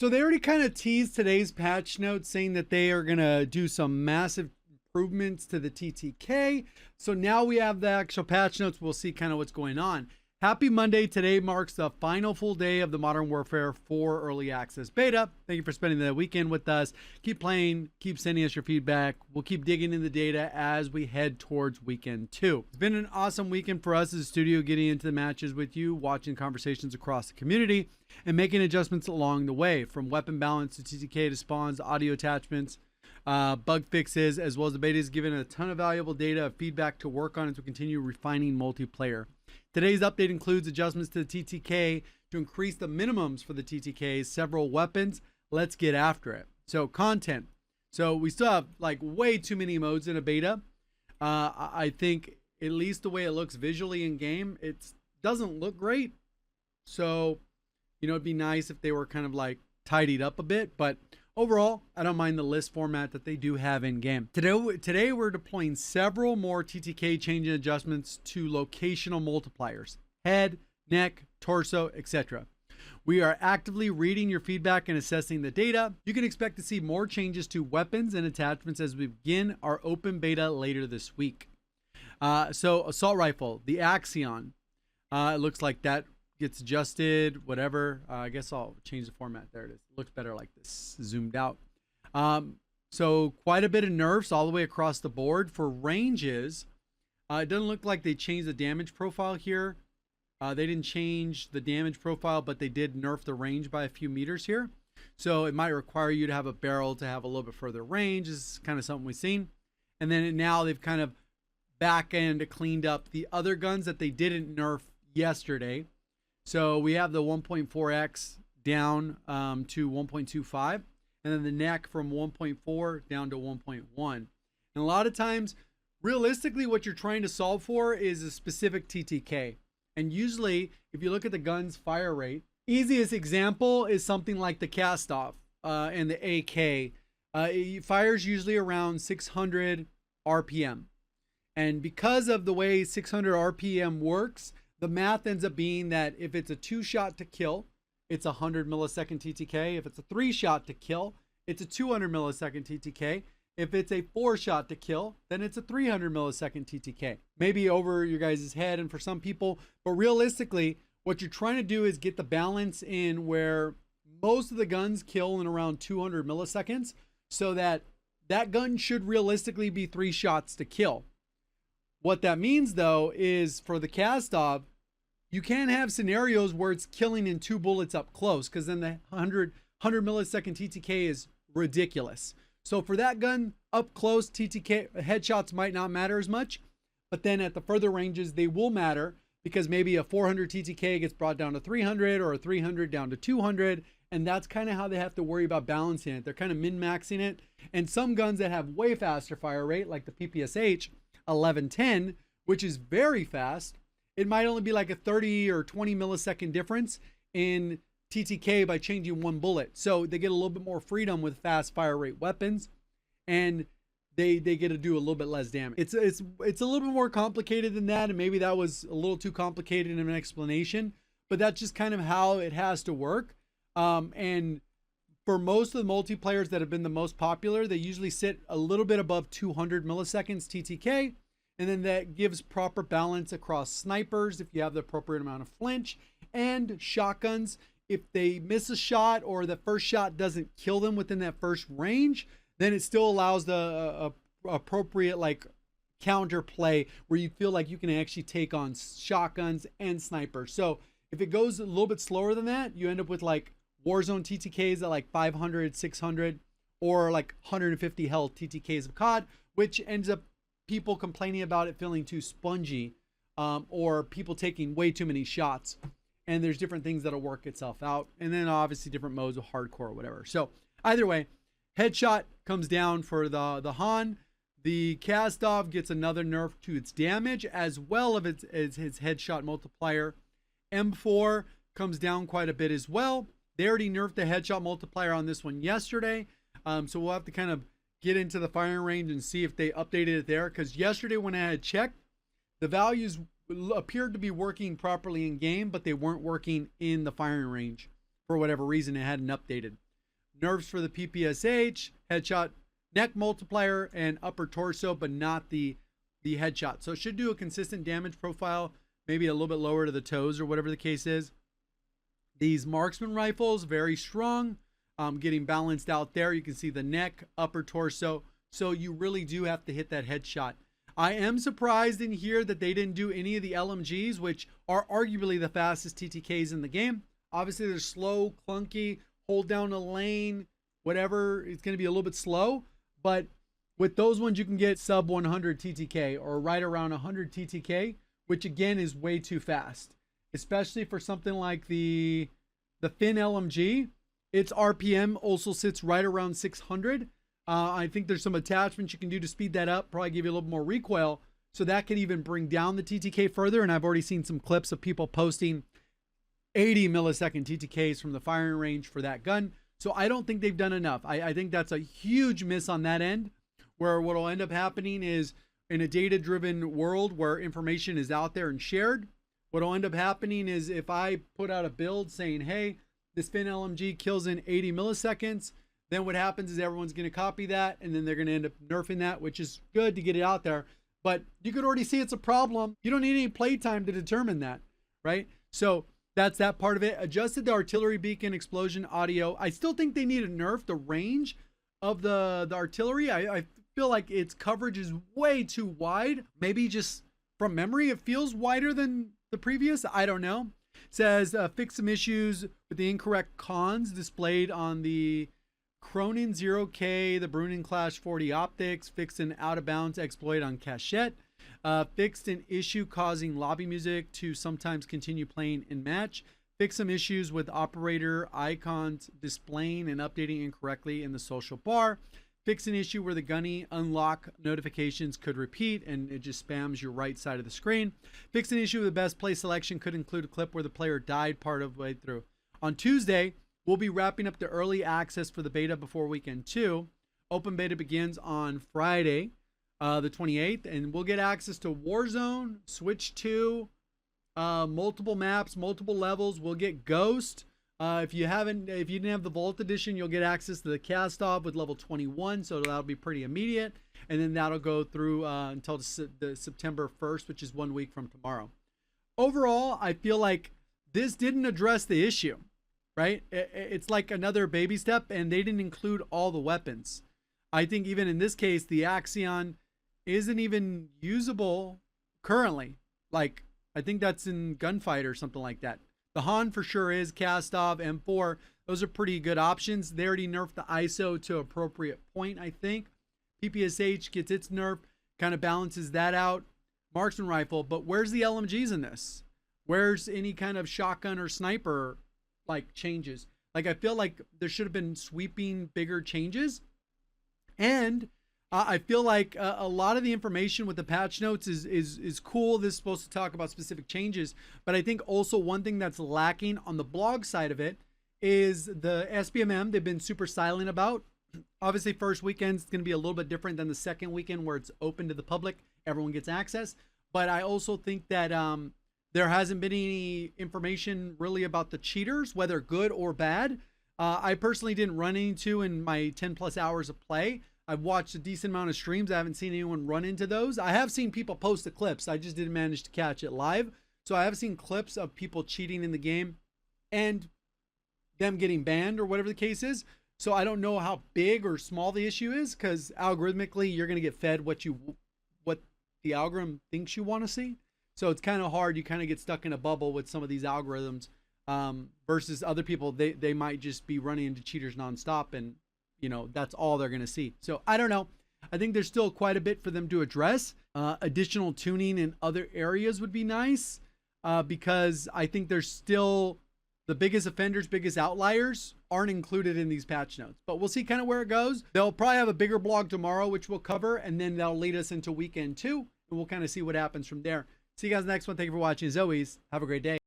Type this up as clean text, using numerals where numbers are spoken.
So they already kind of teased today's patch notes saying that they are going to do some massive improvements to the TTK. So now we have the actual patch notes. We'll see kind of what's going on. Happy Monday. Today marks the final full day of the Modern Warfare 4 Early Access Beta. Thank you for spending the weekend with us. Keep playing. Keep sending us your feedback. We'll keep digging in the data as we head towards weekend 2. It's been an awesome weekend for us as a studio, getting into the matches with you, watching conversations across the community, and making adjustments along the way, from weapon balance to TTK to spawns, audio attachments, bug fixes, as well as the beta is giving a ton of valuable data, feedback to work on as we continue refining multiplayer. Today's update includes adjustments to the TTK to increase the minimums for the TTKs, several weapons. Let's get after it. So content. So we still have like way too many modes in a beta. I think at least the way it looks visually in game, it doesn't look great. So, you know, it'd be nice if they were kind of like tidied up a bit, but overall, I don't mind the list format that they do have in game. Today we're deploying several more TTK change and adjustments to locational multipliers: head, neck, torso, etc. We are actively reading your feedback and assessing the data. You can expect to see more changes to weapons and attachments as we begin our open beta later this week. So assault rifle, the Axion, it looks like that gets adjusted, whatever. I guess I'll change the format. There it is. It looks better like this, zoomed out. So quite a bit of nerfs all the way across the board. For ranges, it doesn't look like they changed the damage profile here. They didn't change the damage profile, but they did nerf the range by a few meters here. So it might require you to have a barrel to have a little bit further range. This is kind of something we've seen. And then now they've kind of back end cleaned up the other guns that they didn't nerf yesterday. So we have the 1.4x down to 1.25, and then the neck from 1.4 down to 1.1. And a lot of times, realistically, what you're trying to solve for is a specific TTK. And usually, if you look at the gun's fire rate, easiest example is something like the cast-off and the AK. It fires usually around 600 RPM. And because of the way 600 RPM works, the math ends up being that if it's a 2-shot to kill, it's a 100 millisecond TTK. If it's a 3-shot to kill, it's a 200 millisecond TTK. If it's a 4-shot to kill, then it's a 300 millisecond TTK. Maybe over your guys' head and for some people, but realistically, what you're trying to do is get the balance in where most of the guns kill in around 200 milliseconds, so that that gun should realistically be 3 shots to kill. What that means, though, is for the cast-off, you can't have scenarios where it's killing in 2 bullets up close, because then the 100 millisecond TTK is ridiculous. So for that gun up close, TTK headshots might not matter as much, but then at the further ranges, they will matter, because maybe a 400 TTK gets brought down to 300 or a 300 down to 200, and that's kind of how they have to worry about balancing it. They're kind of min-maxing it, and some guns that have way faster fire rate, like the PPSH 1110, which is very fast, it might only be like a 30 or 20 millisecond difference in TTK by changing 1 bullet. So they get a little bit more freedom with fast fire rate weapons, and they get to do a little bit less damage. It's a little bit more complicated than that, and maybe that was a little too complicated in an explanation, but that's just kind of how it has to work. And for most of the multiplayers that have been the most popular, they usually sit a little bit above 200 milliseconds TTK, and then that gives proper balance across snipers if you have the appropriate amount of flinch, and shotguns. If they miss a shot or the first shot doesn't kill them within that first range, then it still allows the appropriate like counter play where you feel like you can actually take on shotguns and snipers. So if it goes a little bit slower than that, you end up with like Warzone TTKs at like 500, 600, or like 150 health TTKs of COD, which ends up people complaining about it feeling too spongy, or people taking way too many shots. And there's different things that'll work itself out. And then obviously different modes of hardcore or whatever. So either way, headshot comes down for the Han. The cast-off gets another nerf to its damage, as well as his headshot multiplier. M4 comes down quite a bit as well. They already nerfed the headshot multiplier on this one yesterday. So we'll have to kind of get into the firing range and see if they updated it there. Because yesterday when I had checked, the values appeared to be working properly in game, but they weren't working in the firing range for whatever reason. It hadn't updated. nerfs for the PPSH, headshot neck multiplier, and upper torso, but not the headshot. So it should do a consistent damage profile, maybe a little bit lower to the toes or whatever the case is. These marksman rifles, very strong, getting balanced out there. You can see the neck, upper torso. So you really do have to hit that headshot. I am surprised in here that they didn't do any of the LMGs, which are arguably the fastest TTKs in the game. Obviously, they're slow, clunky, hold down a lane, whatever. It's going to be a little bit slow. But with those ones, you can get sub 100 TTK or right around 100 TTK, which again is way too fast, especially for something like the Fin LMG. Its RPM also sits right around 600. I think there's some attachments you can do to speed that up, probably give you a little more recoil. So that could even bring down the TTK further. And I've already seen some clips of people posting 80 millisecond TTKs from the firing range for that gun. So I don't think they've done enough. I think that's a huge miss on that end, where what will end up happening is in a data-driven world where information is out there and shared, what will end up happening is if I put out a build saying, hey, this Fin LMG kills in 80 milliseconds, then what happens is everyone's going to copy that, and then they're going to end up nerfing that, which is good to get it out there. But you could already see it's a problem. You don't need any playtime to determine that, right? So that's that part of it. Adjusted the artillery beacon explosion audio. I still think they need to nerf the range of the artillery. I feel like its coverage is way too wide. Maybe just from memory, it feels wider than the previous. I don't know. It says fix some issues with the incorrect cons displayed on the Cronin 0K, the Brunin Clash 40 optics, fixed an out of bounds exploit on Cachette, fixed an issue causing lobby music to sometimes continue playing in match, fixed some issues with operator icons displaying and updating incorrectly in the social bar, fixed an issue where the gunny unlock notifications could repeat and it just spams your right side of the screen, fixed an issue with the best play selection could include a clip where the player died part of the way through. On Tuesday, we'll be wrapping up the early access for the beta before weekend 2. Open beta begins on Friday, the 28th, and we'll get access to Warzone, Switch 2, multiple maps, multiple levels. We'll get Ghost. If you didn't have the Vault Edition, you'll get access to the cast off with level 21, so that'll be pretty immediate. And then that'll go through until the September 1st, which is 1 week from tomorrow. Overall, I feel like this didn't address the issue. Right? It's like another baby step, and they didn't include all the weapons. I think even in this case, the Axion isn't even usable currently. Like, I think that's in Gunfight or something like that. The Han for sure is, Kastov, M4. Those are pretty good options. They already nerfed the ISO to appropriate point, I think. PPSH gets its nerf, kind of balances that out. Marksman rifle, but where's the LMGs in this? Where's any kind of shotgun or sniper like changes? Like, I feel like there should have been sweeping bigger changes. And I feel like a lot of the information with the patch notes is cool. This is supposed to talk about specific changes, but I think also one thing that's lacking on the blog side of it is the SBMM. They've been super silent about. Obviously, first weekend is going to be a little bit different than the second weekend where it's open to the public. Everyone gets access. But I also think that there hasn't been any information really about the cheaters, whether good or bad. I personally didn't run into in my 10 plus hours of play. I've watched a decent amount of streams. I haven't seen anyone run into those. I have seen people post the clips. I just didn't manage to catch it live. So I have seen clips of people cheating in the game and them getting banned or whatever the case is. So I don't know how big or small the issue is, because algorithmically you're going to get fed what the algorithm thinks you want to see. So it's kind of hard. You kind of get stuck in a bubble with some of these algorithms versus other people. They might just be running into cheaters nonstop, and that's all they're going to see. So I don't know. I think there's still quite a bit for them to address. Additional tuning in other areas would be nice because I think there's still the biggest offenders, biggest outliers aren't included in these patch notes. But we'll see kind of where it goes. They'll probably have a bigger blog tomorrow, which we'll cover, and then that'll lead us into weekend 2, and we'll kind of see what happens from there. See you guys next one. Thank you for watching. As always, have a great day.